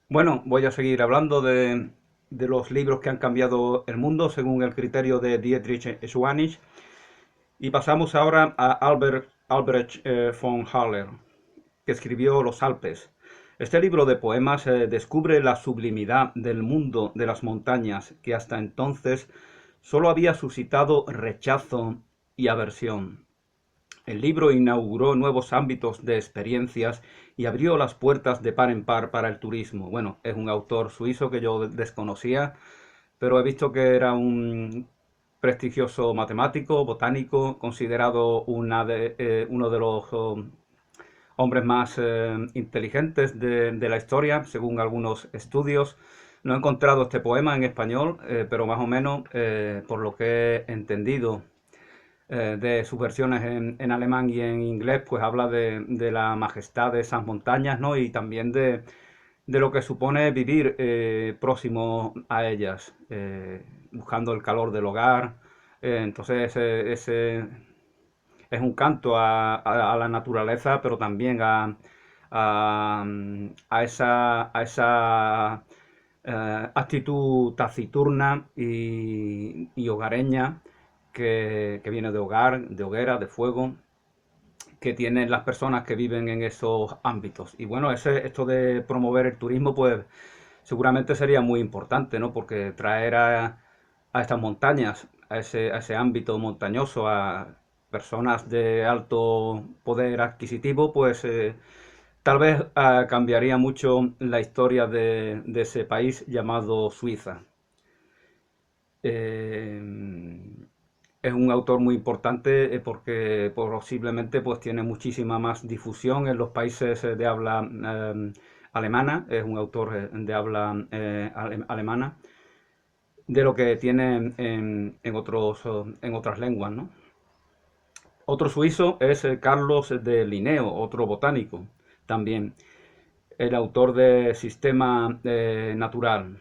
Bueno, voy a seguir hablando de los libros que han cambiado el mundo según el criterio de Dietrich Schwanich y pasamos ahora a Albrecht von Haller, que escribió Los Alpes. Este libro de poemas descubre la sublimidad del mundo de las montañas que hasta entonces solo había suscitado rechazo y aversión. El libro inauguró nuevos ámbitos de experiencias y abrió las puertas de par en par para el turismo. Bueno, es un autor suizo que yo desconocía, pero he visto que era un prestigioso matemático, botánico, considerado uno de los hombres más inteligentes de la historia, según algunos estudios. No he encontrado este poema en español, pero más o menos, por lo que he entendido, de sus versiones en alemán y en inglés, pues habla de la majestad de esas montañas, ¿no? Y también de lo que supone vivir próximo a ellas, buscando el calor del hogar. Entonces, ese es un canto a la naturaleza, pero también a esa actitud taciturna y hogareña que viene de hogar, de hoguera, de fuego, que tienen las personas que viven en esos ámbitos. Y bueno, esto de promover el turismo, pues seguramente sería muy importante, ¿no? Porque traer a estas montañas, a ese ámbito montañoso, a personas de alto poder adquisitivo, pues tal vez cambiaría mucho la historia de ese país llamado Suiza. Eh, es un autor muy importante porque posiblemente pues tiene muchísima más difusión en los países de habla alemana. Es un autor de habla alemana de lo que tiene en otras lenguas, ¿no? Otro suizo es Carlos de Linneo, otro botánico también, el autor de Sistema Natural.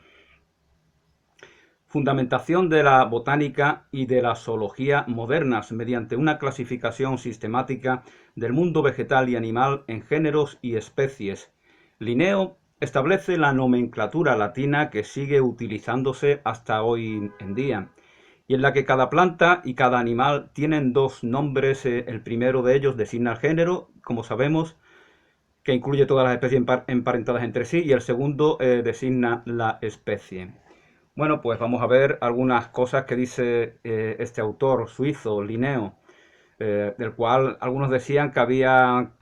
Fundamentación de la botánica y de la zoología modernas mediante una clasificación sistemática del mundo vegetal y animal en géneros y especies. Linneo establece la nomenclatura latina que sigue utilizándose hasta hoy en día, y en la que cada planta y cada animal tienen dos nombres. El primero de ellos designa el género, como sabemos, que incluye todas las especies emparentadas entre sí, y el segundo designa la especie. Bueno, pues vamos a ver algunas cosas que dice este autor suizo, Linneo, del cual algunos decían que había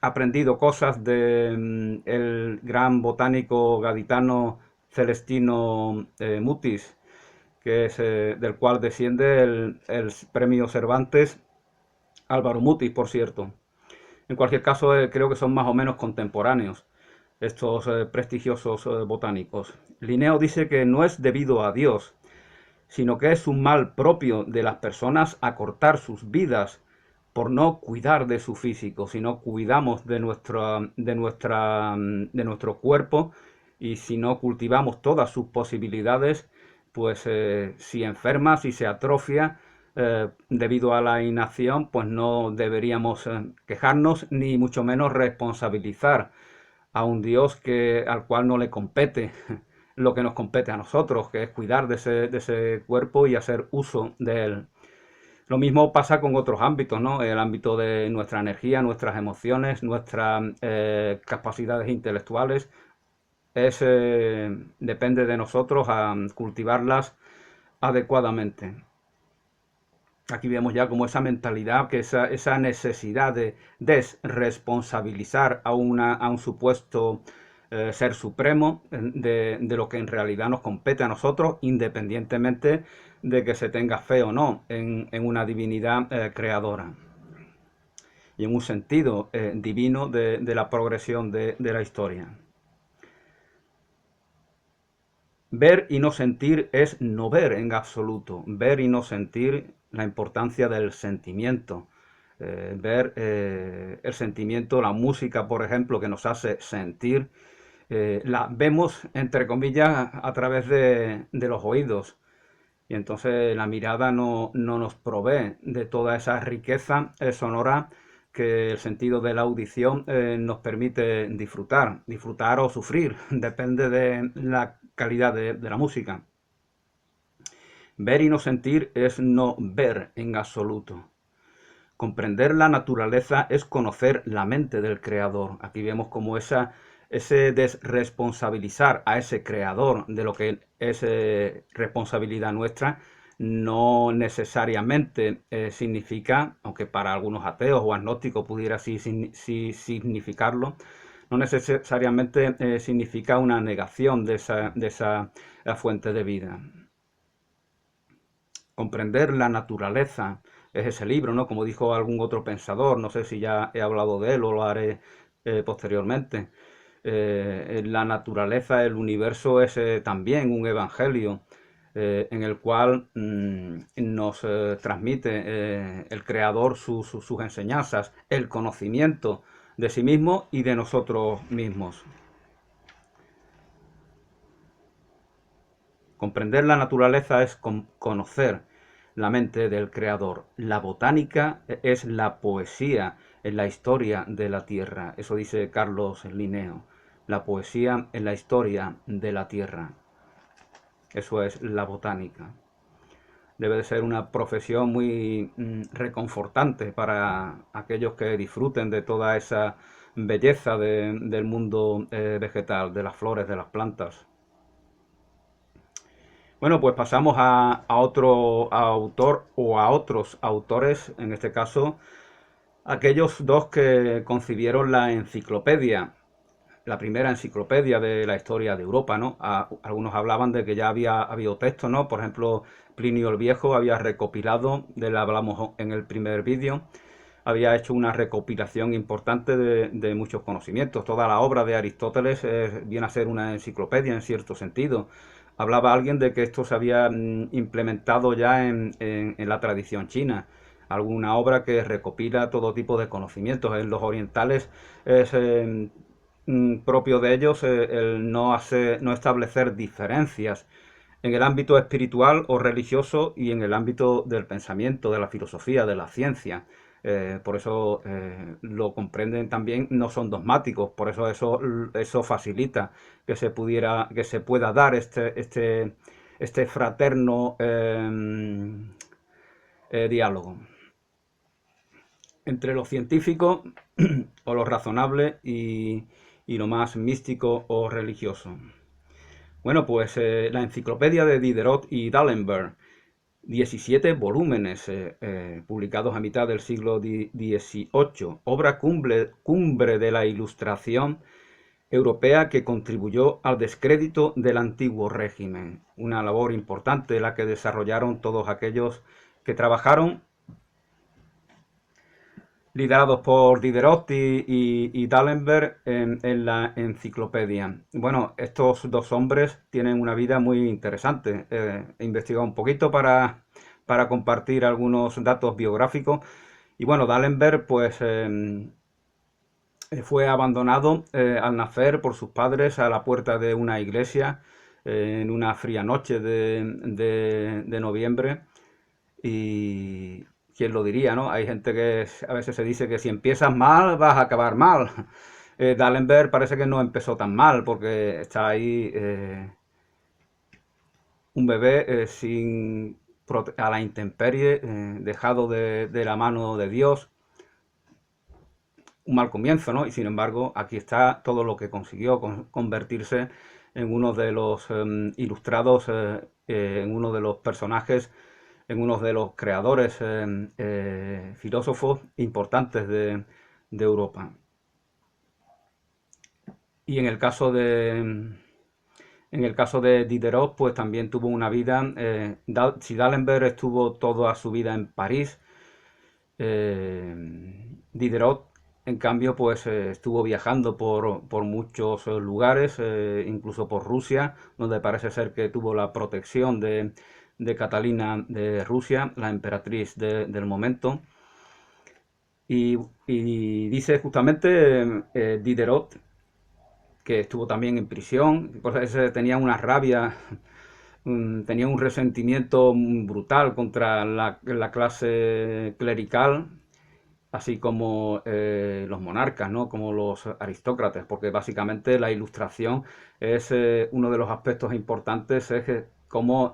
aprendido cosas del gran botánico gaditano Celestino Mutis, que es del cual desciende el premio Cervantes, Álvaro Mutis, por cierto. En cualquier caso, creo que son más o menos contemporáneos estos prestigiosos botánicos. Linneo dice que no es debido a Dios, sino que es un mal propio de las personas acortar sus vidas por no cuidar de su físico. Si no cuidamos de nuestro cuerpo y si no cultivamos todas sus posibilidades, pues si enferma, si se atrofia debido a la inacción, pues no deberíamos quejarnos ni mucho menos responsabilizar a un Dios al cual no le compete lo que nos compete a nosotros, que es cuidar de ese cuerpo y hacer uso de él. Lo mismo pasa con otros ámbitos, ¿no? El ámbito de nuestra energía, nuestras emociones, nuestras capacidades intelectuales. Depende de nosotros a cultivarlas adecuadamente. Aquí vemos ya como esa mentalidad, que esa necesidad de desresponsabilizar a un supuesto ser supremo de lo que en realidad nos compete a nosotros, independientemente de que se tenga fe o no en una divinidad creadora y en un sentido divino de la progresión de la historia. Ver y no sentir es no ver en absoluto. Ver y no sentir, la importancia del sentimiento. Ver el sentimiento, la música, por ejemplo, que nos hace sentir, la vemos, entre comillas, a través de los oídos. Y entonces la mirada no nos provee de toda esa riqueza sonora que el sentido de la audición nos permite disfrutar o sufrir, depende de la calidad de la música. Ver y no sentir es no ver en absoluto. Comprender la naturaleza es conocer la mente del creador. Aquí vemos como ese desresponsabilizar a ese creador de lo que es responsabilidad nuestra no necesariamente significa, aunque para algunos ateos o agnósticos pudiera sí significarlo, no necesariamente significa una negación de esa fuente de vida. Comprender la naturaleza es ese libro, ¿no? Como dijo algún otro pensador, no sé si ya he hablado de él o lo haré posteriormente. La naturaleza, el universo es también un evangelio en el cual nos transmite el Creador sus enseñanzas, el conocimiento de sí mismo y de nosotros mismos. Comprender la naturaleza es conocer la mente del creador. La botánica es la poesía en la historia de la Tierra. Eso dice Carlos Linneo. La poesía en la historia de la Tierra. Eso es la botánica. Debe de ser una profesión muy reconfortante para aquellos que disfruten de toda esa belleza del mundo vegetal, de las flores, de las plantas. Bueno, pues pasamos a otro autor o a otros autores, en este caso, aquellos dos que concibieron la enciclopedia, la primera enciclopedia de la historia de Europa, ¿no? Algunos hablaban de que ya había habido texto, ¿no? Por ejemplo, Plinio el Viejo había recopilado, de la hablamos en el primer vídeo, había hecho una recopilación importante de muchos conocimientos. Toda la obra de Aristóteles viene a ser una enciclopedia en cierto sentido. Hablaba alguien de que esto se había implementado ya en la tradición china. Alguna obra que recopila todo tipo de conocimientos. En los orientales es propio de ellos el no establecer diferencias en el ámbito espiritual o religioso y en el ámbito del pensamiento, de la filosofía, de la ciencia. Por eso lo comprenden también, no son dogmáticos, por eso eso facilita que se pueda dar este fraterno diálogo entre lo científico o lo razonable y lo más místico o religioso. Bueno, pues la enciclopedia de Diderot y D'Alembert, 17 volúmenes publicados a mitad del siglo XVIII, obra cumbre de la Ilustración europea que contribuyó al descrédito del antiguo régimen. Una labor importante la que desarrollaron todos aquellos que trabajaron liderados por Diderot y D'Alembert en la enciclopedia. Bueno, estos dos hombres tienen una vida muy interesante. He investigado un poquito para compartir algunos datos biográficos. Y bueno, D'Alembert pues fue abandonado al nacer por sus padres a la puerta de una iglesia en una fría noche de noviembre. Y quién lo diría, ¿no? Hay gente que a veces se dice que si empiezas mal vas a acabar mal. D'Alembert parece que no empezó tan mal porque está ahí un bebé a la intemperie, dejado de la mano de Dios. Un mal comienzo, ¿no? Y sin embargo, aquí está todo lo que consiguió convertirse en uno de los ilustrados, en uno de los personajes, en uno de los creadores filósofos importantes de Europa. Y en el caso de Diderot, pues también tuvo una vida, si D'Alembert estuvo toda su vida en París, Diderot, en cambio, pues estuvo viajando por muchos lugares, incluso por Rusia, donde parece ser que tuvo la protección de Catalina de Rusia, la emperatriz del momento. Y dice justamente Diderot que estuvo también en prisión, pues tenía una rabia, tenía un resentimiento brutal contra la clase clerical así como los monarcas, ¿no? Como los aristócratas, porque básicamente la ilustración es uno de los aspectos importantes, es cómo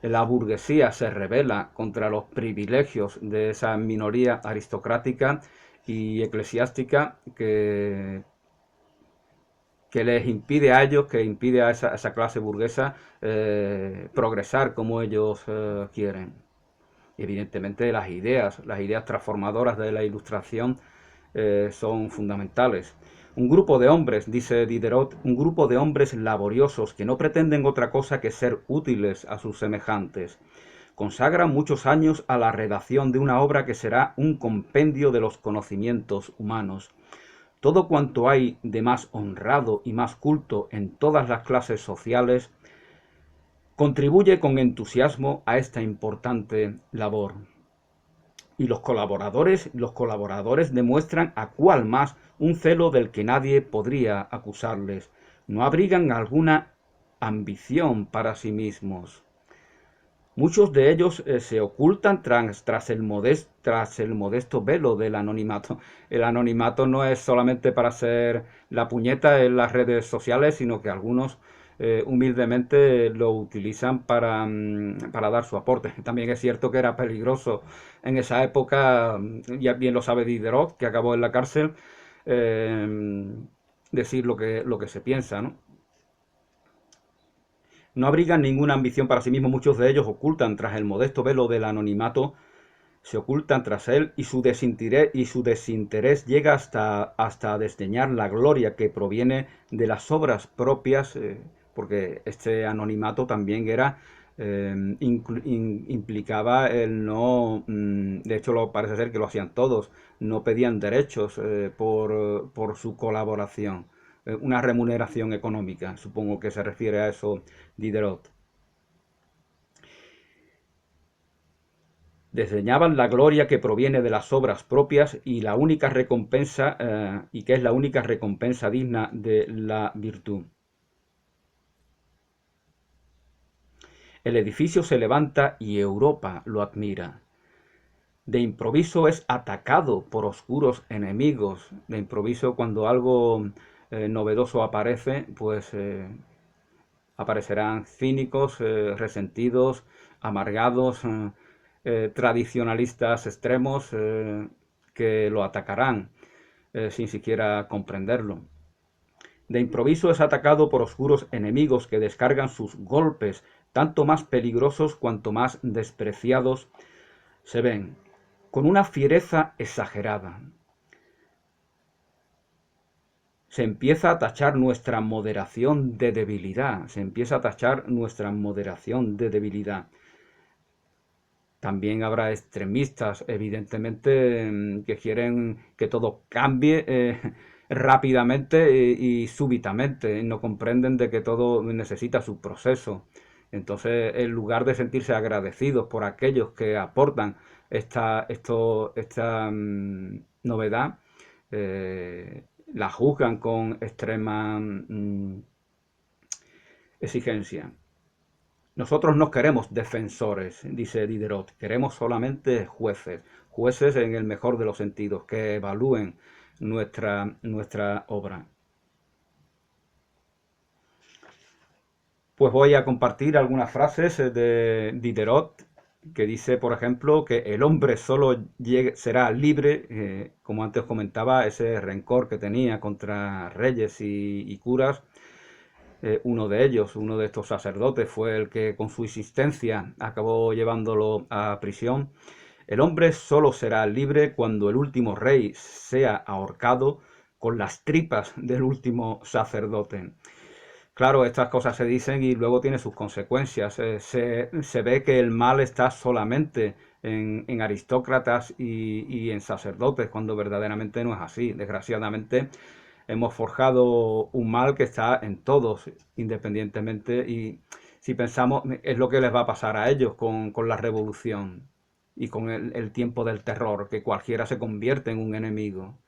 la burguesía se rebela contra los privilegios de esa minoría aristocrática y eclesiástica que les impide a ellos, que impide a esa clase burguesa progresar como ellos quieren. Evidentemente las ideas transformadoras de la ilustración son fundamentales. Un grupo de hombres, dice Diderot, un grupo de hombres laboriosos que no pretenden otra cosa que ser útiles a sus semejantes. Consagran muchos años a la redacción de una obra que será un compendio de los conocimientos humanos. Todo cuanto hay de más honrado y más culto en todas las clases sociales contribuye con entusiasmo a esta importante labor. Y los colaboradores demuestran a cual más un celo del que nadie podría acusarles. No abrigan alguna ambición para sí mismos. Muchos de ellos se ocultan tras el modesto velo del anonimato. El anonimato no es solamente para hacer la puñeta en las redes sociales, sino que algunos humildemente lo utilizan para dar su aporte. También es cierto que era peligroso en esa época, ya bien lo sabe Diderot, que acabó en la cárcel, eh, decir lo que se piensa, ¿no? No abrigan ninguna ambición para sí mismos, muchos de ellos ocultan tras el modesto velo del anonimato, se ocultan tras él y su desinterés llega hasta desdeñar la gloria que proviene de las obras propias, porque este anonimato también era implicaba el no, de hecho parece ser que lo hacían todos, no pedían derechos por su colaboración, una remuneración económica, supongo que se refiere a eso Diderot. Desdeñaban la gloria que proviene de las obras propias y la única recompensa y que es la única recompensa digna de la virtud. El edificio se levanta y Europa lo admira. De improviso es atacado por oscuros enemigos. De improviso, cuando algo novedoso aparece, pues aparecerán cínicos, resentidos, amargados, tradicionalistas extremos que lo atacarán sin siquiera comprenderlo. De improviso es atacado por oscuros enemigos que descargan sus golpes, tanto más peligrosos cuanto más despreciados se ven, con una fiereza exagerada. Se empieza a tachar nuestra moderación de debilidad, se empieza a tachar nuestra moderación de debilidad. También habrá extremistas, evidentemente, que quieren que todo cambie rápidamente y súbitamente. No comprenden de que todo necesita su proceso. Entonces, en lugar de sentirse agradecidos por aquellos que aportan esta novedad, la juzgan con extrema exigencia. Nosotros no queremos defensores, dice Diderot, queremos solamente jueces, jueces en el mejor de los sentidos, que evalúen nuestra obra. Pues voy a compartir algunas frases de Diderot, que dice, por ejemplo, que el hombre solo será libre, como antes comentaba, ese rencor que tenía contra reyes y curas. Uno de ellos, uno de estos sacerdotes, fue el que con su insistencia acabó llevándolo a prisión. El hombre solo será libre cuando el último rey sea ahorcado con las tripas del último sacerdote. Claro, estas cosas se dicen y luego tiene sus consecuencias. Se ve que el mal está solamente en aristócratas y en sacerdotes, cuando verdaderamente no es así. Desgraciadamente, hemos forjado un mal que está en todos, independientemente, y si pensamos, es lo que les va a pasar a ellos con la revolución y con el tiempo del terror, que cualquiera se convierte en un enemigo.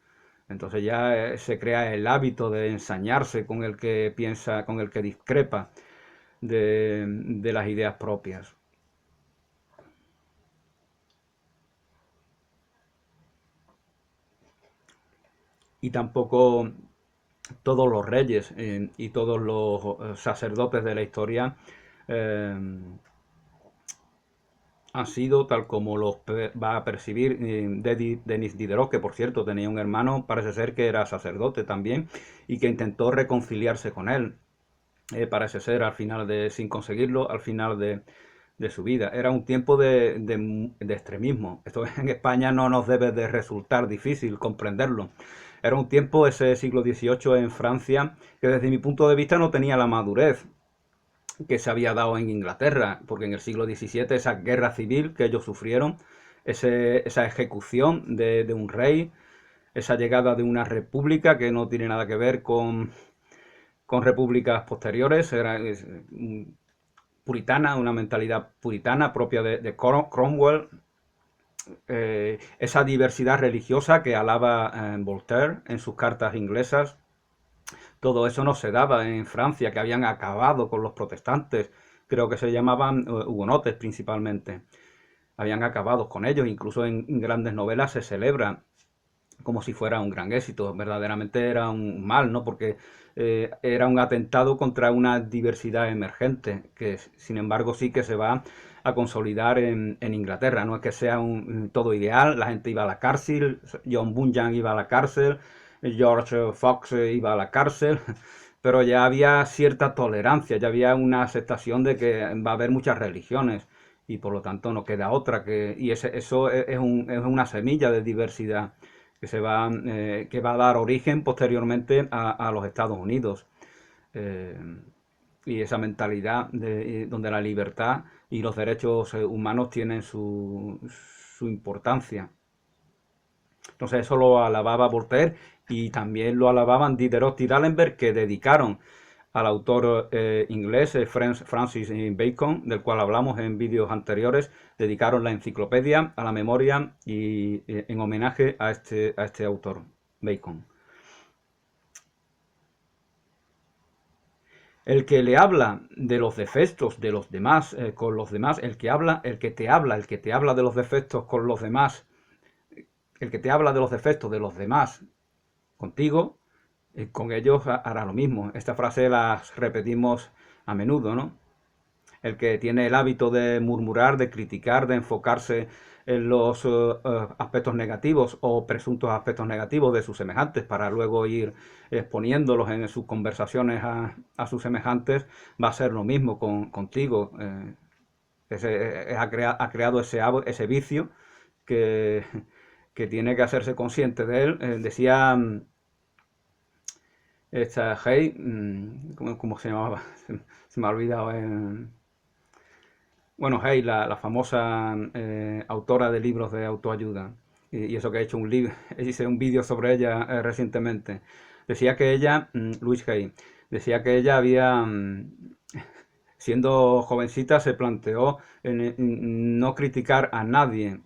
Entonces ya se crea el hábito de ensañarse con el que piensa, con el que discrepa de las ideas propias. y tampoco todos los reyes y todos los sacerdotes de la historia eh, han sido tal como los va a percibir Denis Diderot, que por cierto tenía un hermano, parece ser que era sacerdote también, y que intentó reconciliarse con él. Parece ser al final sin conseguirlo, al final de su vida. Era un tiempo de extremismo. Esto en España no nos debe de resultar difícil comprenderlo. Era un tiempo, ese siglo XVIII en Francia, que desde mi punto de vista no tenía la madurez que se había dado en Inglaterra, porque en el siglo XVII esa guerra civil que ellos sufrieron, esa ejecución de un rey, esa llegada de una república que no tiene nada que ver con repúblicas posteriores, era puritana, una mentalidad puritana propia de Cromwell, esa diversidad religiosa que alaba Voltaire en sus cartas inglesas, todo eso no se daba en Francia, que habían acabado con los protestantes, creo que se llamaban hugonotes principalmente, habían acabado con ellos, incluso en grandes novelas se celebra como si fuera un gran éxito, verdaderamente era un mal, ¿no? Porque era un atentado contra una diversidad emergente, que sin embargo sí que se va a consolidar en Inglaterra, no es que sea todo ideal, la gente iba a la cárcel, John Bunyan iba a la cárcel, George Fox iba a la cárcel, pero ya había cierta tolerancia, ya había una aceptación de que va a haber muchas religiones y por lo tanto no queda otra que y eso es una semilla de diversidad que va a dar origen posteriormente a los Estados Unidos. Eh, y esa mentalidad donde la libertad y los derechos humanos tienen su importancia. Entonces eso lo alababa Voltaire y también lo alababan Diderot y D'Alembert, que dedicaron al autor inglés Francis Bacon, del cual hablamos en vídeos anteriores, dedicaron la enciclopedia a la memoria y en homenaje a este autor, Bacon. El que le habla de los defectos de los demás con los demás, el que te habla de los defectos con los demás, el que te habla de los defectos de los demás contigo, con ellos hará lo mismo. Esta frase la repetimos a menudo, ¿no? El que tiene el hábito de murmurar, de criticar, de enfocarse en los aspectos negativos o presuntos aspectos negativos de sus semejantes para luego ir exponiéndolos en sus conversaciones a sus semejantes, va a ser lo mismo contigo. Ha creado ese vicio que, que tiene que hacerse consciente de él. Decía esta Hey, ¿cómo se llamaba? Se me ha olvidado. Bueno, Hey, la famosa autora de libros de autoayuda, y eso que he hecho hice un vídeo sobre ella recientemente. Decía que ella, Louise Hay, decía que ella había, siendo jovencita, se planteó no criticar a nadie,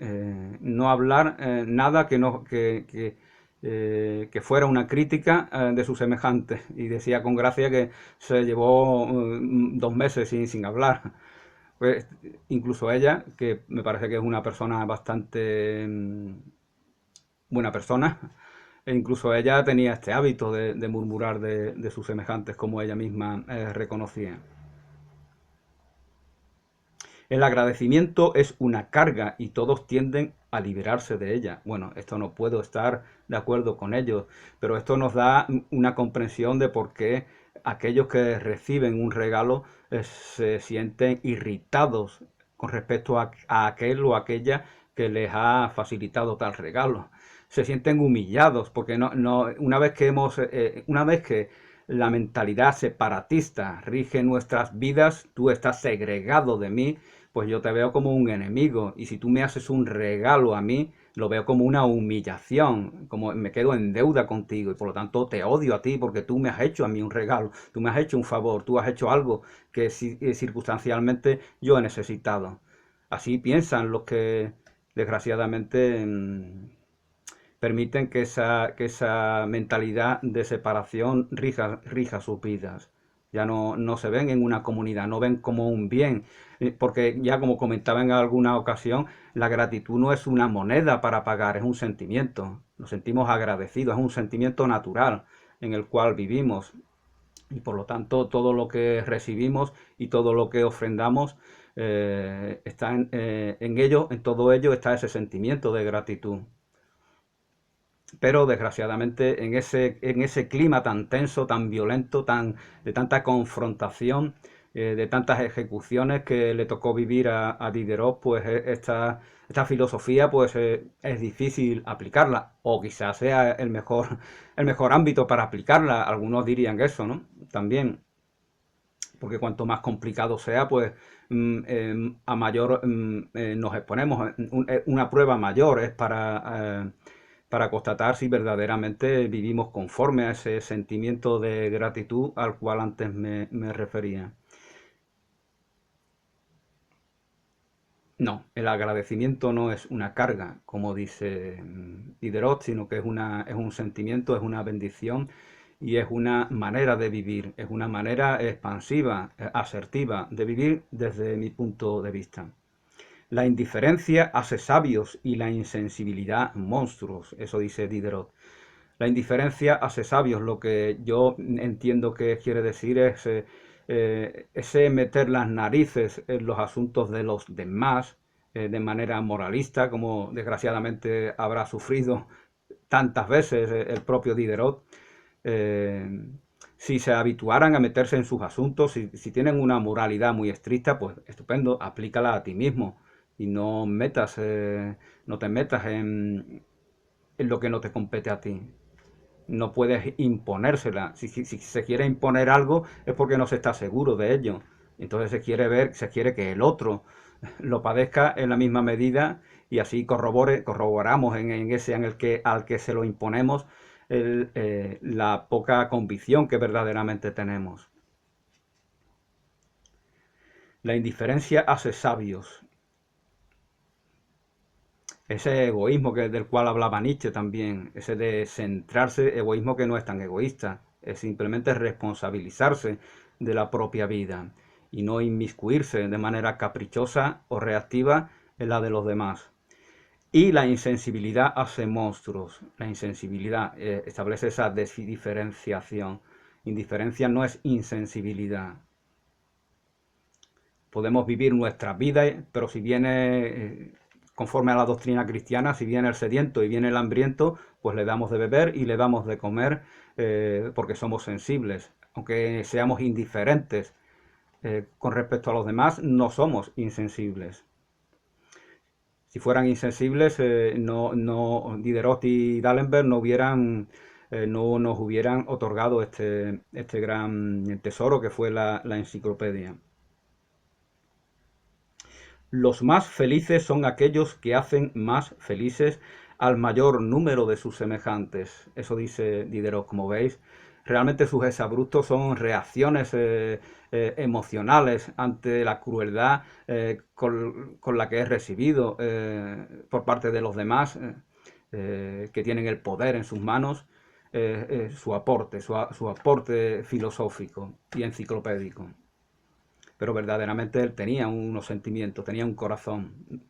no hablar nada que fuera una crítica de sus semejantes. Y decía con gracia que se llevó 2 meses sin hablar. Pues incluso ella, que me parece que es una persona bastante buena persona, e incluso ella tenía este hábito de murmurar de sus semejantes, como ella misma reconocía. El agradecimiento es una carga y todos tienden a liberarse de ella. Bueno, esto no puedo estar de acuerdo con ellos, pero esto nos da una comprensión de por qué aquellos que reciben un regalo se sienten irritados con respecto a aquel o aquella que les ha facilitado tal regalo. Se sienten humillados porque una vez que la mentalidad separatista rige nuestras vidas, tú estás segregado de mí, pues yo te veo como un enemigo. Y si tú me haces un regalo a mí, lo veo como una humillación, como me quedo en deuda contigo y por lo tanto te odio a ti porque tú me has hecho a mí un regalo, tú me has hecho un favor, tú has hecho algo que circunstancialmente yo he necesitado. Así piensan los que desgraciadamente permiten que esa mentalidad de separación rija sus vidas. ya no se ven en una comunidad, no ven como un bien, porque ya como comentaba en alguna ocasión, la gratitud no es una moneda para pagar, es un sentimiento, nos sentimos agradecidos, es un sentimiento natural en el cual vivimos y por lo tanto todo lo que recibimos y todo lo que ofrendamos está en ello, en todo ello está ese sentimiento de gratitud. Pero desgraciadamente en ese clima tan tenso, tan violento, de tanta confrontación, de tantas ejecuciones que le tocó vivir a Diderot, pues esta filosofía pues es difícil aplicarla, o quizás sea el mejor ámbito para aplicarla, algunos dirían eso, ¿no? También, porque cuanto más complicado sea, pues a mayor nos exponemos, una prueba mayor es para constatar si verdaderamente vivimos conforme a ese sentimiento de gratitud al cual antes me refería. No, el agradecimiento no es una carga, como dice Diderot, sino que es un sentimiento, es una bendición y es una manera de vivir, es una manera expansiva, asertiva de vivir desde mi punto de vista. La indiferencia hace sabios y la insensibilidad monstruos, eso dice Diderot. La indiferencia hace sabios, lo que yo entiendo que quiere decir es ese meter las narices en los asuntos de los demás de manera moralista, como desgraciadamente habrá sufrido tantas veces el propio Diderot. Eh, si se habituaran a meterse en sus asuntos, si tienen una moralidad muy estricta, pues estupendo, aplícala a ti mismo y no te metas en lo que no te compete a ti. No puedes imponérsela. Si se quiere imponer algo es porque no se está seguro de ello. Entonces se quiere que el otro lo padezca en la misma medida y así corroboramos en ese al que se lo imponemos la poca convicción que verdaderamente tenemos. La indiferencia hace sabios. Ese egoísmo del cual hablaba Nietzsche también, ese de centrarse, egoísmo que no es tan egoísta, es simplemente responsabilizarse de la propia vida y no inmiscuirse de manera caprichosa o reactiva en la de los demás. Y la insensibilidad hace monstruos. La insensibilidad establece esa diferenciación. Indiferencia no es insensibilidad. Podemos vivir nuestras vidas, pero si viene, conforme a la doctrina cristiana, si viene el sediento y viene el hambriento, pues le damos de beber y le damos de comer porque somos sensibles. Aunque seamos indiferentes con respecto a los demás, no somos insensibles. Si fueran insensibles, Diderot y D'Alembert no nos hubieran otorgado este gran tesoro que fue la enciclopedia. Los más felices son aquellos que hacen más felices al mayor número de sus semejantes. Eso dice Diderot, como veis. Realmente sus exabruptos son reacciones emocionales ante la crueldad con la que he recibido por parte de los demás que tienen el poder en sus manos, su aporte filosófico y enciclopédico. Pero verdaderamente él tenía unos sentimientos, tenía un corazón.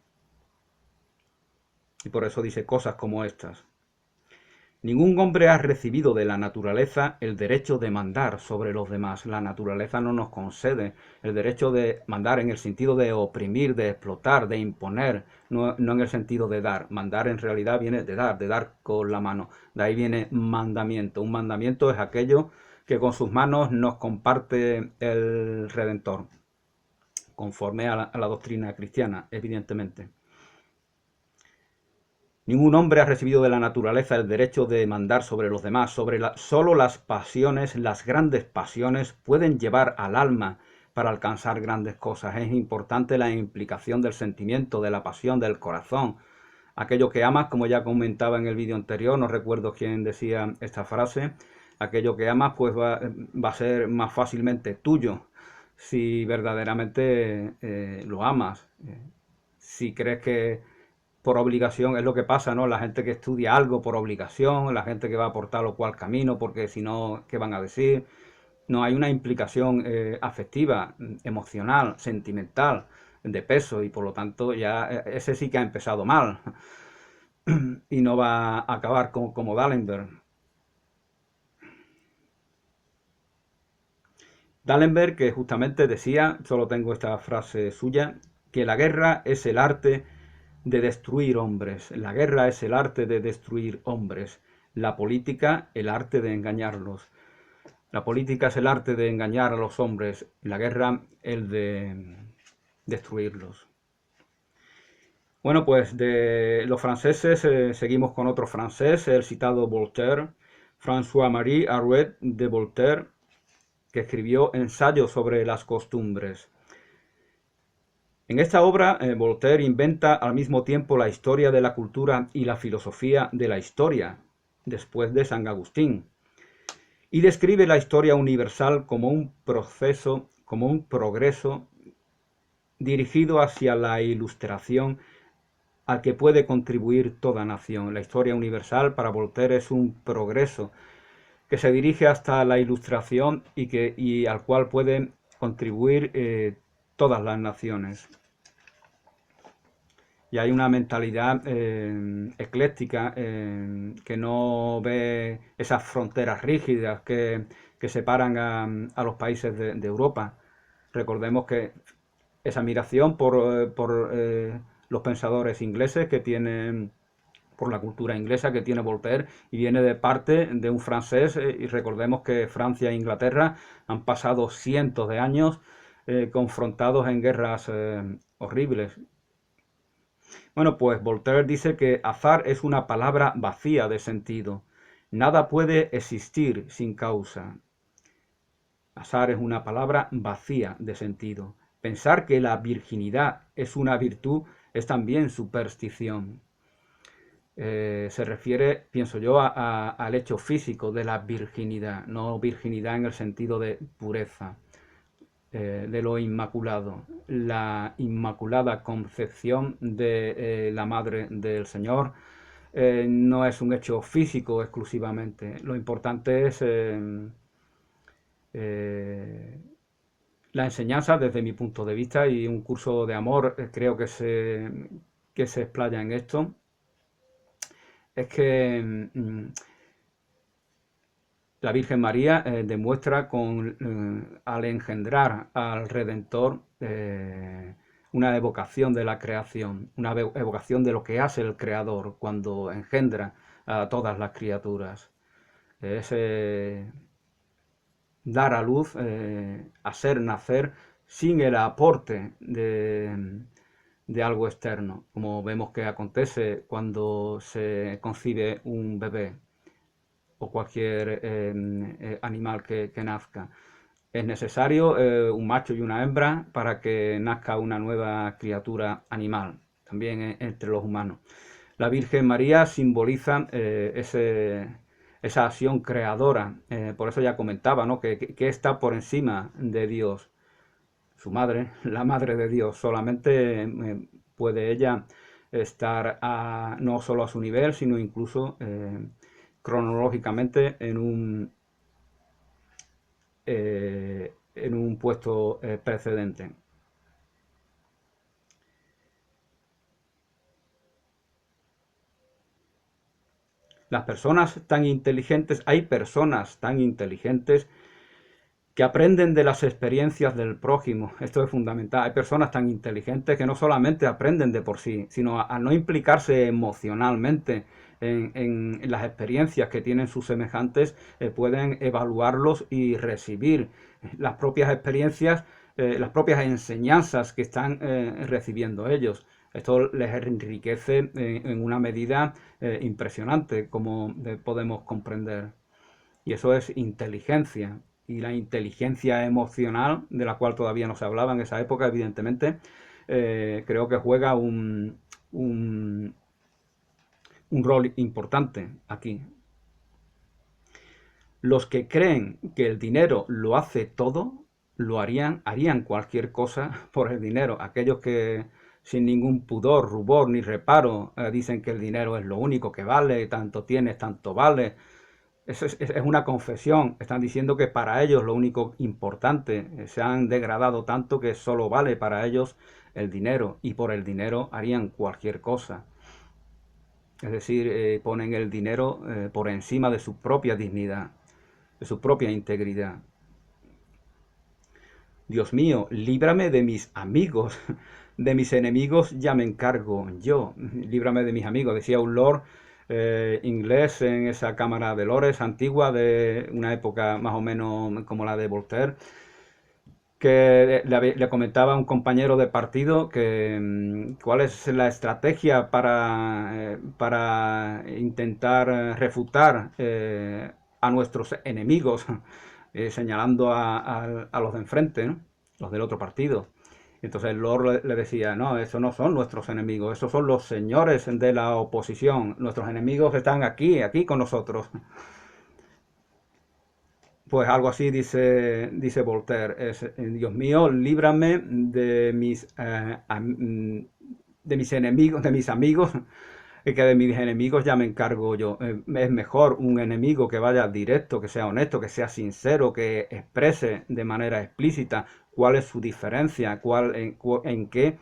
Y por eso dice cosas como estas. Ningún hombre ha recibido de la naturaleza el derecho de mandar sobre los demás. La naturaleza no nos concede el derecho de mandar en el sentido de oprimir, de explotar, de imponer, no en el sentido de dar. Mandar en realidad viene de dar con la mano. De ahí viene mandamiento. Un mandamiento es aquello que con sus manos nos comparte el Redentor, conforme a la doctrina cristiana, evidentemente. Ningún hombre ha recibido de la naturaleza el derecho de mandar sobre los demás. Solo las pasiones, las grandes pasiones, pueden llevar al alma para alcanzar grandes cosas. Es importante la implicación del sentimiento, de la pasión, del corazón. Aquello que amas, como ya comentaba en el vídeo anterior, no recuerdo quién decía esta frase, aquello que amas pues va a ser más fácilmente tuyo si verdaderamente lo amas. Si crees que por obligación es lo que pasa, ¿no? La gente que estudia algo por obligación, la gente que va por tal o cual camino, porque si no, ¿qué van a decir? no hay una implicación afectiva, emocional, sentimental, de peso, y por lo tanto ya ese sí que ha empezado mal y no va a acabar como D'Alembert. D'Alembert, que justamente decía, solo tengo esta frase suya, que la guerra es el arte de destruir hombres, la guerra es el arte de destruir hombres, la política el arte de engañarlos. La política es el arte de engañar a los hombres, la guerra el de destruirlos. Bueno, pues de los franceses seguimos con otro francés, el citado Voltaire, François-Marie Arouet de Voltaire, que escribió ensayos sobre las costumbres. En esta obra, Voltaire inventa al mismo tiempo la historia de la cultura y la filosofía de la historia, después de San Agustín, y describe la historia universal como un proceso, como un progreso dirigido hacia la ilustración al que puede contribuir toda nación. La historia universal para Voltaire es un progreso que se dirige hasta la ilustración y al cual pueden contribuir todas las naciones. Y hay una mentalidad ecléctica que no ve esas fronteras rígidas que separan a los países de Europa. Recordemos que esa admiración por los pensadores ingleses que tienen, por la cultura inglesa que tiene Voltaire, y viene de parte de un francés, y recordemos que Francia e Inglaterra han pasado cientos de años confrontados en guerras horribles. Bueno, pues Voltaire dice que azar es una palabra vacía de sentido. Nada puede existir sin causa. Azar es una palabra vacía de sentido. Pensar que la virginidad es una virtud es también superstición. Se refiere, pienso yo, al hecho físico de la virginidad, no virginidad en el sentido de pureza, de lo inmaculado, la inmaculada concepción de la Madre del Señor. No es un hecho físico exclusivamente, lo importante es la enseñanza desde mi punto de vista, y un curso de amor creo que se explaya en esto, es que la Virgen María demuestra al engendrar al Redentor una evocación de la creación, una evocación de lo que hace el Creador cuando engendra a todas las criaturas. Es dar a luz, hacer nacer sin el aporte de algo externo, como vemos que acontece cuando se concibe un bebé o cualquier animal que nazca. Es necesario un macho y una hembra para que nazca una nueva criatura animal, también entre los humanos. La Virgen María simboliza esa acción creadora, por eso ya comentaba, ¿no? que está por encima de Dios, su madre, la madre de Dios. Solamente puede ella estar no solo a su nivel, sino incluso cronológicamente en un puesto precedente. Las personas tan inteligentes, hay personas tan inteligentes que aprenden de las experiencias del prójimo. Esto es fundamental. Hay personas tan inteligentes que no solamente aprenden de por sí, sino a no implicarse emocionalmente en las experiencias que tienen sus semejantes, pueden evaluarlos y recibir las propias experiencias, las propias enseñanzas que están recibiendo ellos. Esto les enriquece en una medida impresionante, como podemos comprender. Y eso es inteligencia. Y la inteligencia emocional, de la cual todavía no se hablaba en esa época, evidentemente, creo que juega un rol importante aquí. Los que creen que el dinero lo hace todo, harían cualquier cosa por el dinero. Aquellos que sin ningún pudor, rubor ni reparo dicen que el dinero es lo único que vale, tanto tienes, tanto vale. Es una confesión. Están diciendo que para ellos lo único importante, se han degradado tanto que solo vale para ellos el dinero y por el dinero harían cualquier cosa. Es decir, ponen el dinero por encima de su propia dignidad, de su propia integridad. Dios mío, líbrame de mis amigos, de mis enemigos ya me encargo yo. Líbrame de mis amigos, decía un lord inglés en esa Cámara de Lores antigua de una época más o menos como la de Voltaire, que le comentaba a un compañero de partido que cuál es la estrategia para intentar refutar a nuestros enemigos, señalando a los de enfrente, ¿no? Los del otro partido. Entonces el Lord le decía, no, esos no son nuestros enemigos, esos son los señores de la oposición, nuestros enemigos están aquí con nosotros. Pues algo así dice Voltaire, Dios mío, líbrame de mis enemigos, de mis amigos, y que de mis enemigos ya me encargo yo. Es mejor un enemigo que vaya directo, que sea honesto, que sea sincero, que exprese de manera explícita cuál es su diferencia, en qué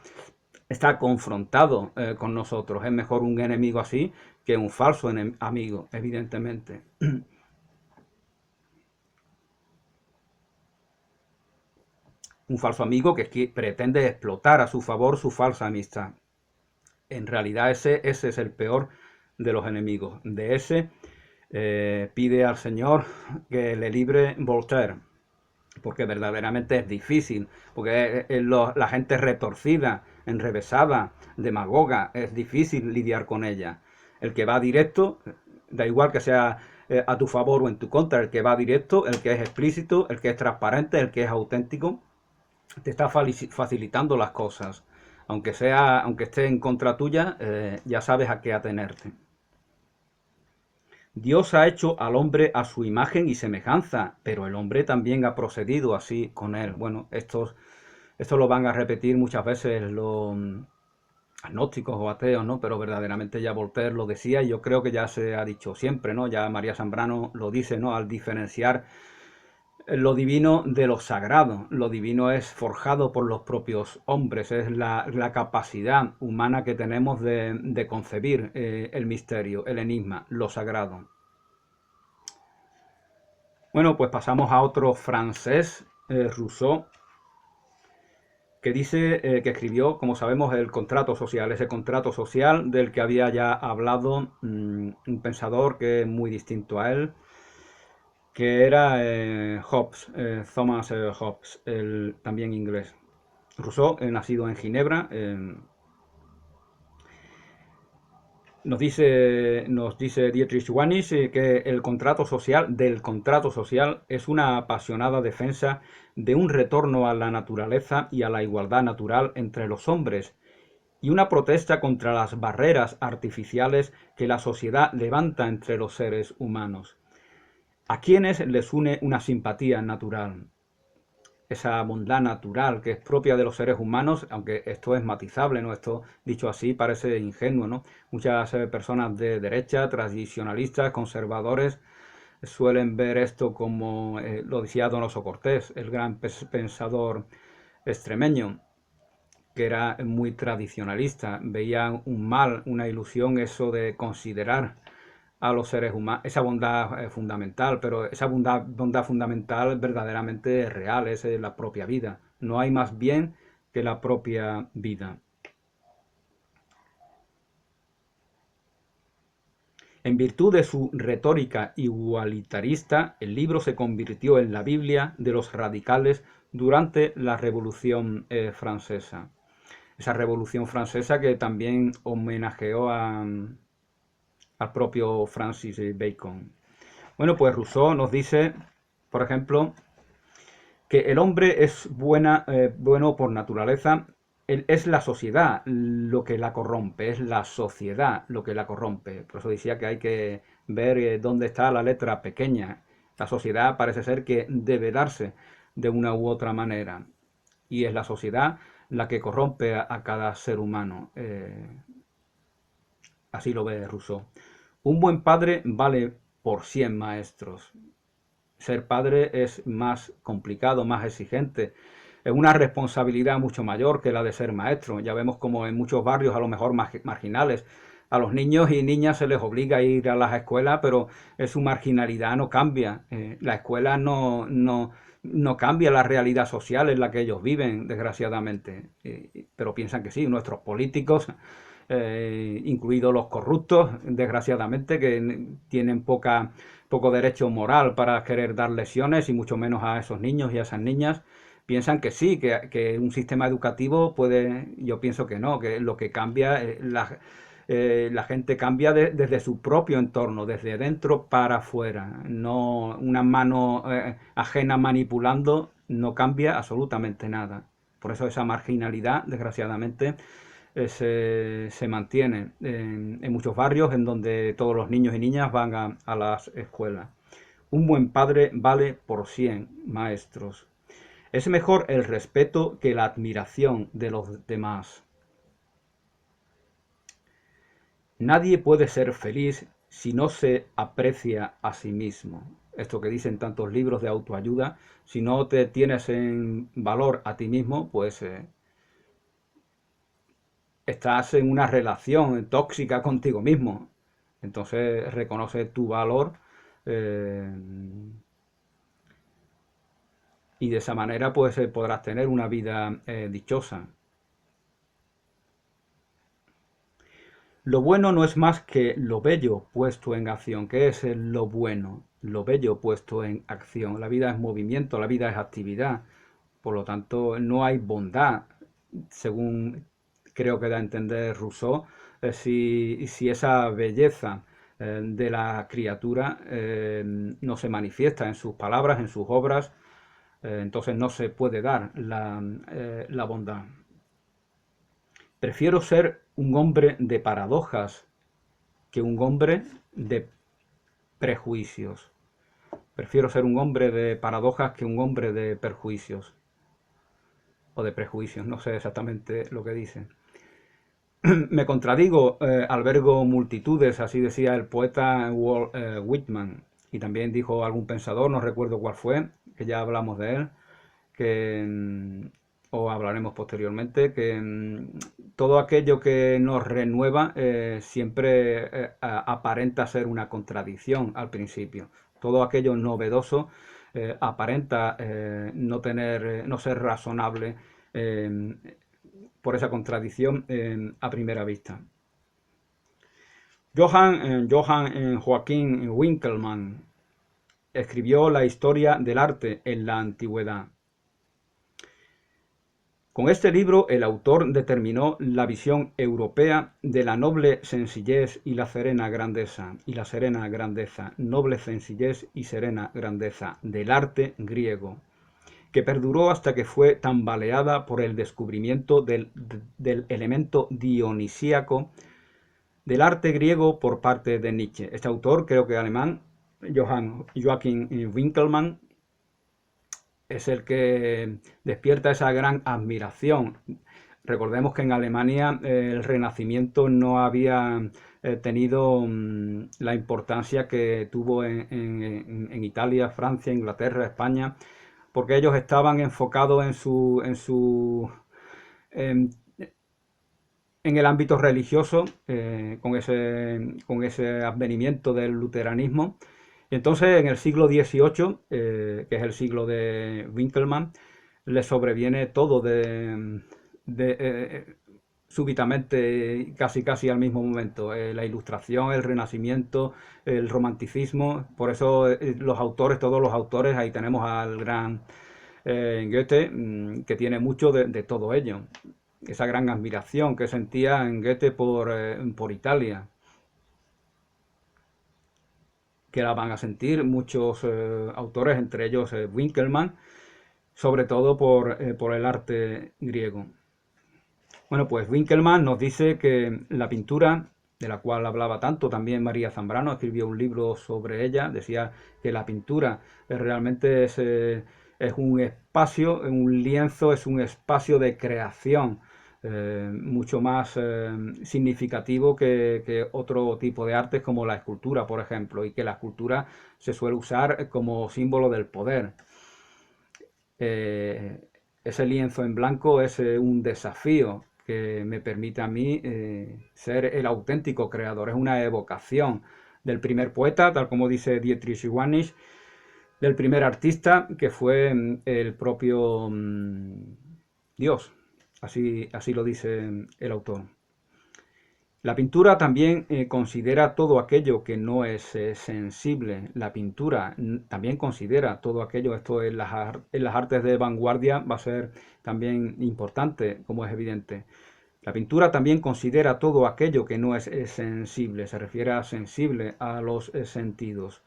está confrontado con nosotros. Es mejor un enemigo así que un falso amigo, evidentemente. Un falso amigo que pretende explotar a su favor su falsa amistad. En realidad ese es el peor de los enemigos. De ese pide al Señor que le libre Voltaire, porque verdaderamente es difícil, porque la gente retorcida, enrevesada, demagoga, es difícil lidiar con ella. El que va directo, da igual que sea a tu favor o en tu contra, el que va directo, el que es explícito, el que es transparente, el que es auténtico, te está facilitando las cosas. Aunque esté en contra tuya, ya sabes a qué atenerte. Dios ha hecho al hombre a su imagen y semejanza, pero el hombre también ha procedido así con él. Bueno, esto lo van a repetir muchas veces los agnósticos o ateos, ¿no? Pero verdaderamente ya Voltaire lo decía y yo creo que ya se ha dicho siempre, ¿no? Ya María Zambrano lo dice, ¿no? Al diferenciar lo divino de lo sagrado. Lo divino es forjado por los propios hombres, es la capacidad humana que tenemos de concebir el misterio, el enigma, lo sagrado. Bueno, pues pasamos a otro francés, Rousseau, que dice que escribió, como sabemos, el contrato social, ese contrato social del que había ya hablado un pensador que es muy distinto a él, que era Hobbes, Thomas Hobbes, también inglés. Rousseau, nacido en Ginebra, nos dice Dietrich Wannis que del contrato social es una apasionada defensa de un retorno a la naturaleza y a la igualdad natural entre los hombres, y una protesta contra las barreras artificiales que la sociedad levanta entre los seres humanos, a quienes les une una simpatía natural, esa bondad natural que es propia de los seres humanos, aunque esto es matizable, ¿no? Esto, dicho así, parece ingenuo, ¿no? Muchas personas de derecha, tradicionalistas, conservadores, suelen ver esto como, lo decía Donoso Cortés, el gran pensador extremeño, que era muy tradicionalista, veía un mal, una ilusión, eso de considerar a los seres humanos, esa bondad fundamental, pero esa bondad fundamental verdaderamente es real, es la propia vida. No hay más bien que la propia vida. En virtud de su retórica igualitarista, el libro se convirtió en la Biblia de los radicales durante la Revolución Francesa. Esa Revolución Francesa que también homenajeó al propio Francis Bacon. Bueno, pues Rousseau nos dice, por ejemplo, que el hombre es bueno por naturaleza, es la sociedad lo que la corrompe, es la sociedad lo que la corrompe. Por eso decía que hay que ver dónde está la letra pequeña. La sociedad parece ser que debe darse de una u otra manera. Y es la sociedad la que corrompe a cada ser humano. Así lo ve Rousseau. Un buen padre vale por 100 maestros. Ser padre es más complicado, más exigente. Es una responsabilidad mucho mayor que la de ser maestro. Ya vemos como en muchos barrios, a lo mejor marginales, a los niños y niñas se les obliga a ir a las escuelas, pero su marginalidad no cambia. La escuela no cambia la realidad social en la que ellos viven, desgraciadamente. Pero piensan que sí, nuestros políticos, incluidos los corruptos, desgraciadamente, que tienen poco derecho moral para querer dar lecciones y mucho menos a esos niños y a esas niñas, piensan que sí, que un sistema educativo puede, yo pienso que no, que lo que cambia, la gente cambia desde su propio entorno, desde dentro para afuera, no una mano ajena manipulando, no cambia absolutamente nada. Por eso esa marginalidad, desgraciadamente, se mantiene en muchos barrios en donde todos los niños y niñas van a las escuelas. Un buen padre vale por 100 maestros. Es mejor el respeto que la admiración de los demás. Nadie puede ser feliz si no se aprecia a sí mismo. Esto que dicen tantos libros de autoayuda, si no te tienes en valor a ti mismo, pues estás en una relación tóxica contigo mismo. Entonces reconoce tu valor eh, y de esa manera pues podrás tener una vida dichosa. Lo bueno no es más que lo bello puesto en acción. ¿Qué es lo bueno? Lo bello puesto en acción. La vida es movimiento, la vida es actividad. Por lo tanto, no hay bondad, según creo que da a entender Rousseau, si esa belleza de la criatura no se manifiesta en sus palabras, en sus obras, entonces no se puede dar la bondad. Prefiero ser un hombre de paradojas que un hombre de prejuicios. Prefiero ser un hombre de paradojas que un hombre de perjuicios o de prejuicios, no sé exactamente lo que dice. Me contradigo, albergo multitudes, así decía el poeta Walt Whitman, y también dijo algún pensador, no recuerdo cuál fue, que ya hablamos de él, que, o hablaremos posteriormente, que todo aquello que nos renueva siempre aparenta ser una contradicción al principio. Todo aquello novedoso aparenta no ser razonable eh, por esa contradicción a primera vista. Johann Joachim Winckelmann escribió la historia del arte en la antigüedad. Con este libro el autor determinó la visión europea de la noble sencillez y la serena grandeza, noble sencillez y serena grandeza del arte griego, que perduró hasta que fue tambaleada por el descubrimiento del elemento dionisíaco del arte griego por parte de Nietzsche. Este autor, creo que alemán, Joachim Winckelmann, es el que despierta esa gran admiración. Recordemos que en Alemania el Renacimiento no había tenido la importancia que tuvo en Italia, Francia, Inglaterra, España, porque ellos estaban enfocados en, en el ámbito religioso, con ese advenimiento del luteranismo. Y entonces en el siglo XVIII, que es el siglo de Winkelmann, le sobreviene todo súbitamente, casi al mismo momento. La Ilustración, el Renacimiento, el Romanticismo. Por eso todos los autores, ahí tenemos al gran Goethe, que tiene mucho de todo ello. Esa gran admiración que sentía en Goethe por Italia, que la van a sentir muchos autores, entre ellos Winckelmann, sobre todo por el arte griego. Bueno, pues Winckelmann nos dice que la pintura, de la cual hablaba tanto, también María Zambrano escribió un libro sobre ella, decía que la pintura realmente es un espacio, un lienzo, es un espacio de creación, mucho más significativo que otro tipo de artes como la escultura, por ejemplo, y que la escultura se suele usar como símbolo del poder. Eh, Ese lienzo en blanco es un desafío que me permite a mí ser el auténtico creador, es una evocación del primer poeta, tal como dice Dietrich Wannich, del primer artista que fue el propio Dios. Así lo dice el autor. La pintura también considera todo aquello que no es sensible. La pintura también considera todo aquello, esto en las artes de vanguardia va a ser también importante, como es evidente. La pintura también considera todo aquello que no es sensible, se refiere a sensible a los sentidos.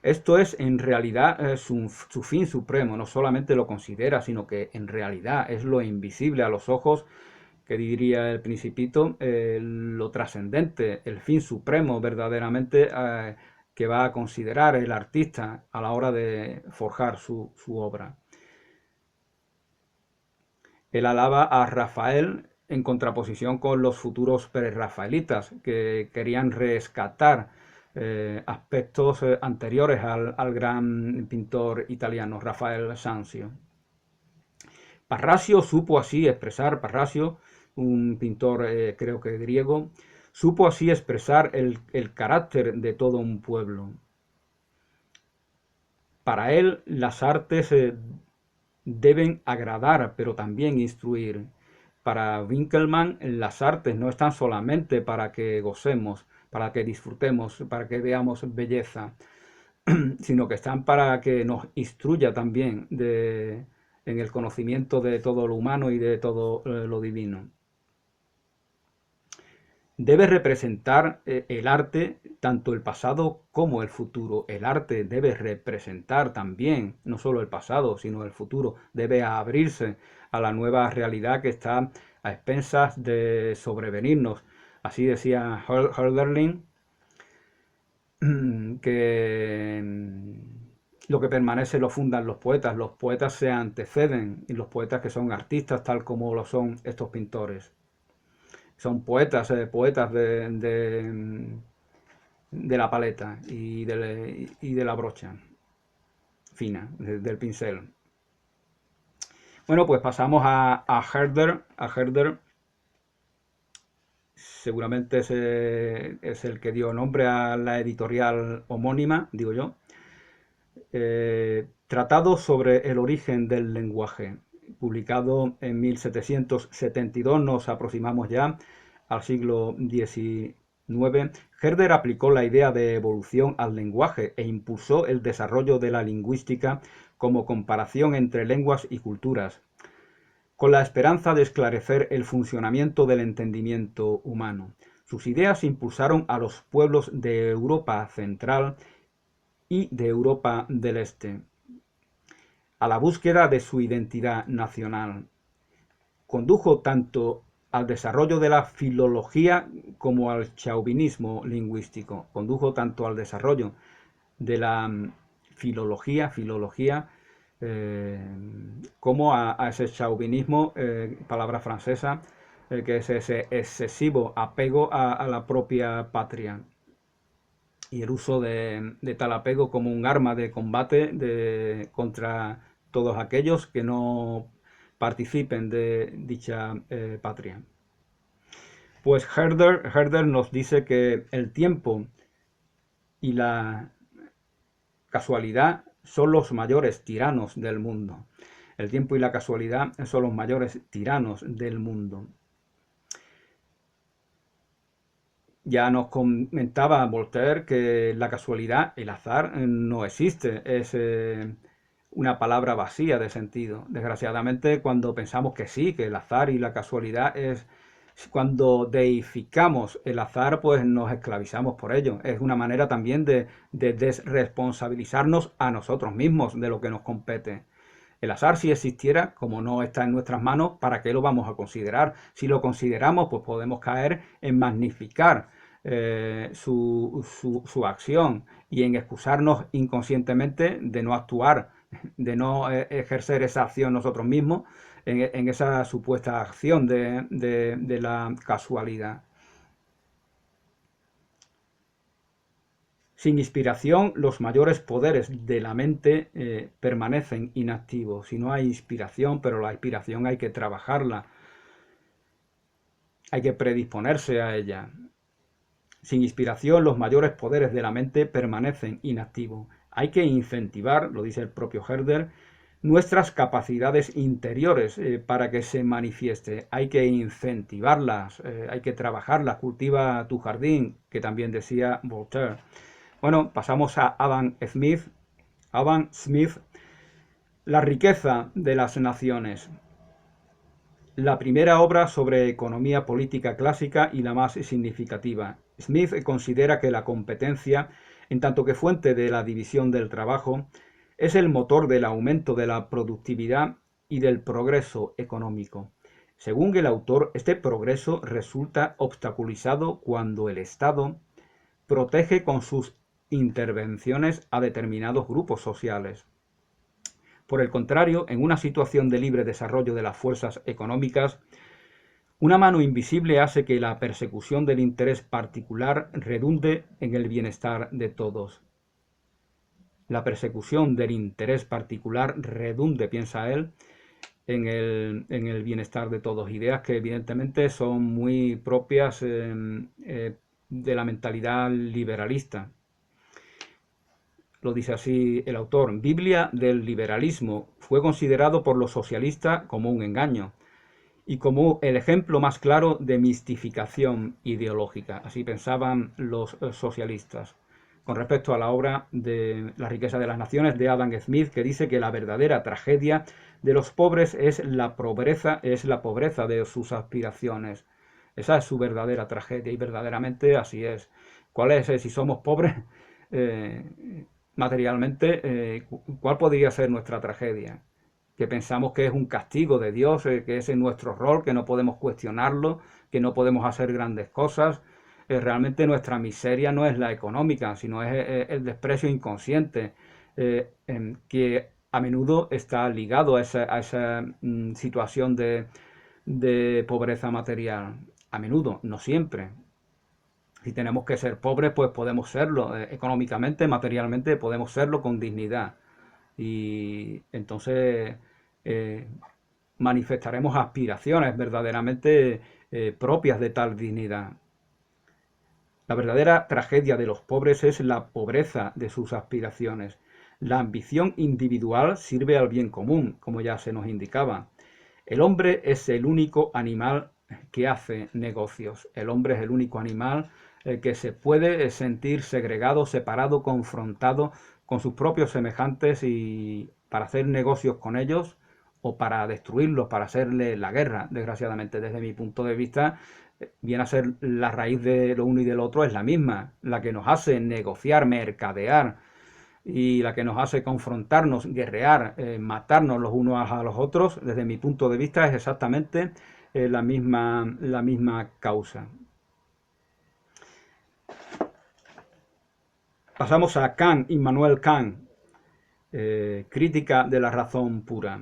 Esto es en realidad su fin supremo, no solamente lo considera, sino que en realidad es lo invisible a los ojos, que diría el Principito, lo trascendente, el fin supremo verdaderamente que va a considerar el artista a la hora de forjar su obra. Él alaba a Rafael en contraposición con los futuros prerrafaelitas que querían rescatar aspectos anteriores al gran pintor italiano Rafael Sanzio. Parrasio supo así expresar, Parrasio, un pintor creo que griego, supo así expresar el carácter de todo un pueblo. Para él las artes deben agradar, pero también instruir. Para Winkelmann, las artes no están solamente para que gocemos, para que disfrutemos, para que veamos belleza, sino que están para que nos instruya también en el conocimiento de todo lo humano y de todo lo divino. Debe representar el arte tanto el pasado como el futuro. El arte debe representar también no solo el pasado, sino el futuro. Debe abrirse a la nueva realidad que está a expensas de sobrevenirnos. Así decía Hölderlin, que lo que permanece lo fundan los poetas se anteceden, y los poetas que son artistas tal como lo son estos pintores. Son poetas, poetas de la paleta y de la brocha fina, del pincel. Bueno, pues pasamos a Herder. A Herder seguramente es el que dio nombre a la editorial homónima, digo yo. Tratado sobre el origen del lenguaje, publicado en 1772, nos aproximamos ya al siglo XIX. Herder aplicó la idea de evolución al lenguaje e impulsó el desarrollo de la lingüística como comparación entre lenguas y culturas, con la esperanza de esclarecer el funcionamiento del entendimiento humano. Sus ideas impulsaron a los pueblos de Europa Central y de Europa del Este a la búsqueda de su identidad nacional. Condujo tanto al desarrollo de la filología como al chauvinismo lingüístico. Condujo tanto al desarrollo de la filología como a ese chauvinismo, palabra francesa, que es ese excesivo apego a la propia patria y el uso de tal apego como un arma de combate contra todos aquellos que no participen de dicha patria. Pues Herder nos dice que el tiempo y la casualidad son los mayores tiranos del mundo. El tiempo y la casualidad son los mayores tiranos del mundo. Ya nos comentaba Voltaire que la casualidad, el azar, no existe, es una palabra vacía de sentido. Desgraciadamente, cuando pensamos que sí, que el azar y la casualidad es cuando deificamos el azar, pues nos esclavizamos por ello. Es una manera también de desresponsabilizarnos a nosotros mismos de lo que nos compete. El azar, si existiera, como no está en nuestras manos, ¿para qué lo vamos a considerar? Si lo consideramos, pues podemos caer en magnificar su acción y en excusarnos inconscientemente de no actuar de no ejercer esa acción nosotros mismos, en esa supuesta acción de la casualidad. Sin inspiración, los mayores poderes de la mente permanecen inactivos. Si no hay inspiración, pero la inspiración hay que trabajarla, hay que predisponerse a ella. Sin inspiración, los mayores poderes de la mente permanecen inactivos. Hay que incentivar, lo dice el propio Herder, nuestras capacidades interiores para que se manifieste. Hay que incentivarlas, hay que trabajarlas. Cultiva tu jardín, que también decía Voltaire. Bueno, pasamos a Adam Smith. Adam Smith, La riqueza de las naciones. La primera obra sobre economía política clásica y la más significativa. Smith considera que la competencia, en tanto que fuente de la división del trabajo, es el motor del aumento de la productividad y del progreso económico. Según el autor, este progreso resulta obstaculizado cuando el Estado protege con sus intervenciones a determinados grupos sociales. Por el contrario, en una situación de libre desarrollo de las fuerzas económicas, una mano invisible hace que la persecución del interés particular redunde en el bienestar de todos. La persecución del interés particular redunde, piensa él, en el bienestar de todos. Ideas que evidentemente son muy propias de la mentalidad liberalista. Lo dice así el autor. Biblia del liberalismo fue considerado por los socialistas como un engaño y como el ejemplo más claro de mistificación ideológica. Así pensaban los socialistas. Con respecto a la obra de La riqueza de las naciones de Adam Smith, que dice que la verdadera tragedia de los pobres es la pobreza de sus aspiraciones. Esa es su verdadera tragedia y verdaderamente así es. ¿Cuál es? Si somos pobres materialmente, ¿cuál podría ser nuestra tragedia? Que pensamos que es un castigo de Dios, que es en nuestro rol, que no podemos cuestionarlo, que no podemos hacer grandes cosas. Realmente nuestra miseria no es la económica, sino es el desprecio inconsciente, que a menudo está ligado a esa situación de pobreza material. A menudo, no siempre. Si tenemos que ser pobres, pues podemos serlo económicamente, materialmente, podemos serlo con dignidad. Y entonces eh, manifestaremos aspiraciones verdaderamente propias de tal dignidad. La verdadera tragedia de los pobres es la pobreza de sus aspiraciones. La ambición individual sirve al bien común, como ya se nos indicaba. El hombre es el único animal que hace negocios. El hombre es el único animal que se puede sentir segregado, separado, confrontado con sus propios semejantes y para hacer negocios con ellos o para destruirlos, para hacerle la guerra. Desgraciadamente, desde mi punto de vista, viene a ser la raíz de lo uno y del otro es la misma, la que nos hace negociar, mercadear y la que nos hace confrontarnos, guerrear, matarnos los unos a los otros, desde mi punto de vista es exactamente la misma causa. Pasamos a Kant, Immanuel Kant, crítica de la razón pura.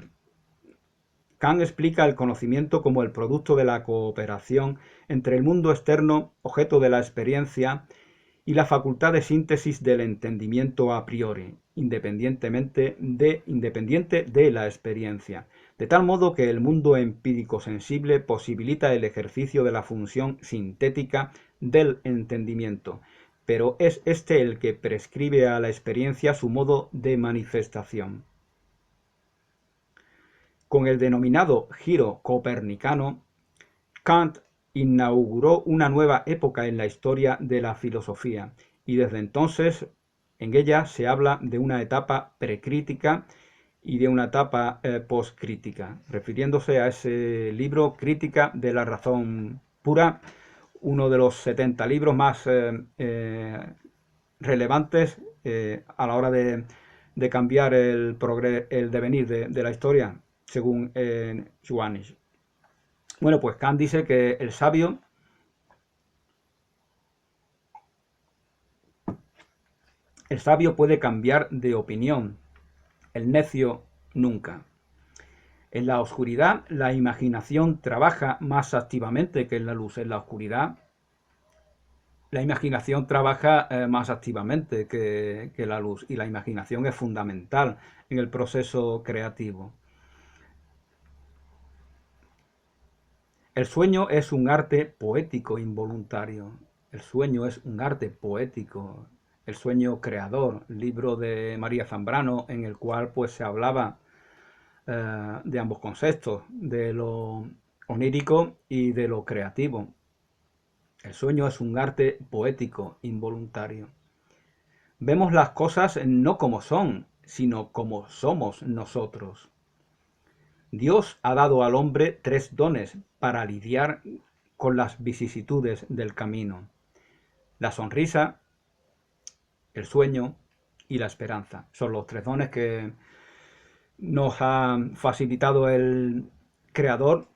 Kant explica el conocimiento como el producto de la cooperación entre el mundo externo, objeto de la experiencia, y la facultad de síntesis del entendimiento a priori, independiente de la experiencia, de tal modo que el mundo empírico sensible posibilita el ejercicio de la función sintética del entendimiento, pero es este el que prescribe a la experiencia su modo de manifestación. Con el denominado giro copernicano, Kant inauguró una nueva época en la historia de la filosofía y desde entonces en ella se habla de una etapa precrítica y de una etapa postcrítica, refiriéndose a ese libro Crítica de la razón pura, uno de los 70 libros más relevantes a la hora de cambiar el devenir de la historia, según Johannes. Bueno, pues Kant dice que el sabio puede cambiar de opinión el necio nunca. En la oscuridad la imaginación trabaja más activamente que en la luz. En la oscuridad la imaginación trabaja más activamente que la luz, y la imaginación es fundamental en el proceso creativo. El sueño es un arte poético involuntario. El sueño es un arte poético. El sueño creador, libro de María Zambrano, en el cual pues se hablaba de ambos conceptos, de lo onírico y de lo creativo. El sueño es un arte poético involuntario. Vemos las cosas no como son, sino como somos nosotros. Dios ha dado al hombre 3 dones para lidiar con las vicisitudes del camino: la sonrisa, el sueño y la esperanza. Son los 3 dones que nos ha facilitado el Creador,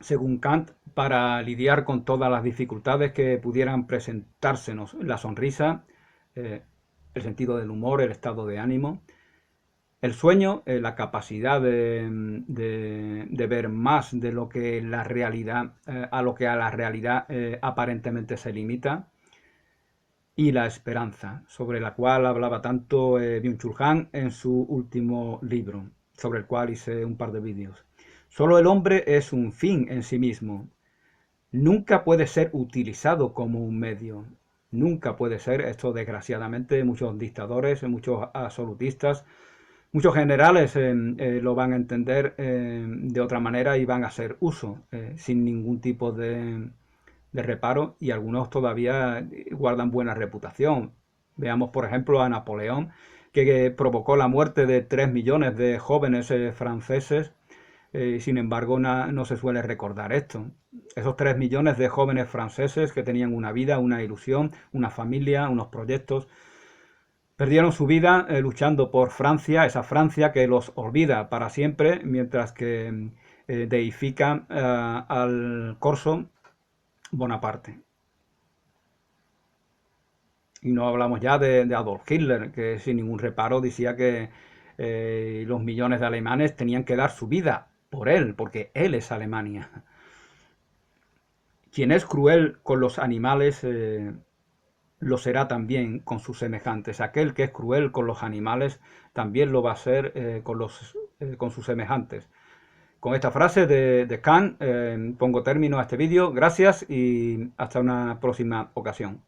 según Kant, para lidiar con todas las dificultades que pudieran presentársenos. La sonrisa, el sentido del humor, el estado de ánimo. El sueño, la capacidad de ver más de lo que la realidad, a lo que a la realidad aparentemente se limita. Y la esperanza, sobre la cual hablaba tanto Byung-Chul Han en su último libro, sobre el cual hice un par de vídeos. Solo el hombre es un fin en sí mismo. Nunca puede ser utilizado como un medio. Nunca puede ser. Esto, desgraciadamente, muchos dictadores, muchos absolutistas, muchos generales lo van a entender de otra manera y van a hacer uso sin ningún tipo de reparo, y algunos todavía guardan buena reputación. Veamos, por ejemplo, a Napoleón, que provocó la muerte de 3 millones de jóvenes franceses. Sin embargo, no se suele recordar esto. Esos 3 millones de jóvenes franceses que tenían una vida, una ilusión, una familia, unos proyectos, perdieron su vida luchando por Francia, esa Francia que los olvida para siempre, mientras que deifica al corso Bonaparte. Y no hablamos ya de Adolf Hitler, que sin ningún reparo decía que los millones de alemanes tenían que dar su vida por él, porque él es Alemania. Quien es cruel con los animales lo será también con sus semejantes. Aquel que es cruel con los animales también lo va a ser con sus semejantes. Con esta frase de Kant pongo término a este vídeo. Gracias y hasta una próxima ocasión.